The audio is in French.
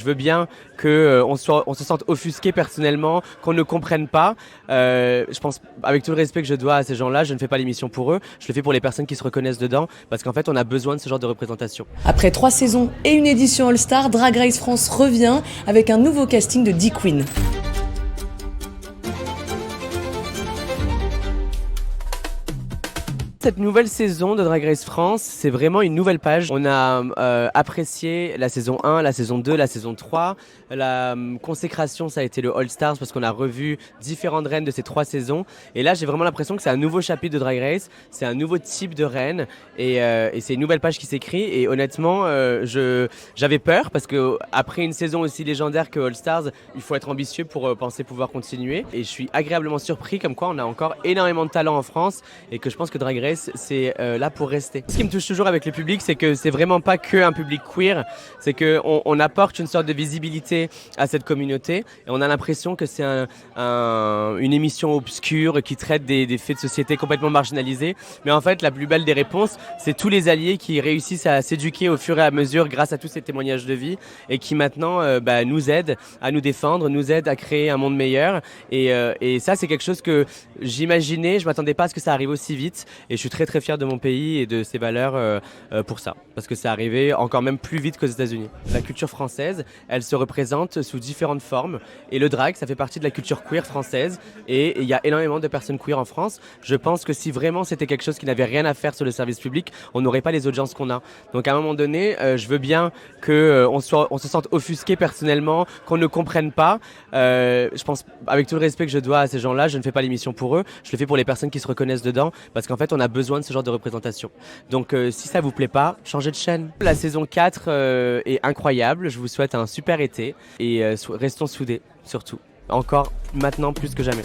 je veux bien qu'on on se sente offusqué personnellement, qu'on ne comprenne pas. Je pense, avec tout le respect que je dois à ces gens-là, je ne fais pas l'émission pour eux, je le fais pour les personnes qui se reconnaissent dedans, parce qu'en fait, on a besoin de ce genre de représentation. Après 3 saisons et une édition All-Star, Drag Race France revient avec un nouveau casting de 10 queens. Cette nouvelle saison de Drag Race France, c'est vraiment une nouvelle page. On a apprécié la saison 1, la saison 2, la saison 3. La consécration, ça a été le All Stars parce qu'on a revu différentes reines de ces 3 saisons. Et là, j'ai vraiment l'impression que c'est un nouveau chapitre de Drag Race, c'est un nouveau type de reine et c'est une nouvelle page qui s'écrit. Et honnêtement, j'avais peur parce que après une saison aussi légendaire que All Stars, il faut être ambitieux pour penser pouvoir continuer. Et je suis agréablement surpris comme quoi on a encore énormément de talent en France et que je pense que Drag Race c'est là pour rester. Ce qui me touche toujours avec le public, c'est que c'est vraiment pas que un public queer, c'est qu'on apporte une sorte de visibilité à cette communauté et on a l'impression que c'est une émission obscure qui traite des faits de société complètement marginalisés. Mais en fait, la plus belle des réponses, c'est tous les alliés qui réussissent à s'éduquer au fur et à mesure grâce à tous ces témoignages de vie et qui maintenant nous aident à nous défendre, nous aident à créer un monde meilleur. Et ça, c'est quelque chose que j'imaginais, je m'attendais pas à ce que ça arrive aussi vite. Et je suis très très fier de mon pays et de ses valeurs pour ça, parce que c'est arrivé encore même plus vite qu'aux États-Unis. La culture française, elle se représente sous différentes formes et le drag, ça fait partie de la culture queer française et il y a énormément de personnes queer en France. Je pense que si vraiment c'était quelque chose qui n'avait rien à faire sur le service public, on n'aurait pas les audiences qu'on a. Donc à un moment donné, je veux bien qu'on se sente offusqué personnellement, qu'on ne comprenne pas. Je pense, avec tout le respect que je dois à ces gens-là, je ne fais pas l'émission pour eux, je le fais pour les personnes qui se reconnaissent dedans, parce qu'en fait on a besoin de ce genre de représentation. Donc si ça vous plaît pas, changez de chaîne. La saison 4 est incroyable, je vous souhaite un super été et restons soudés surtout. Encore maintenant plus que jamais.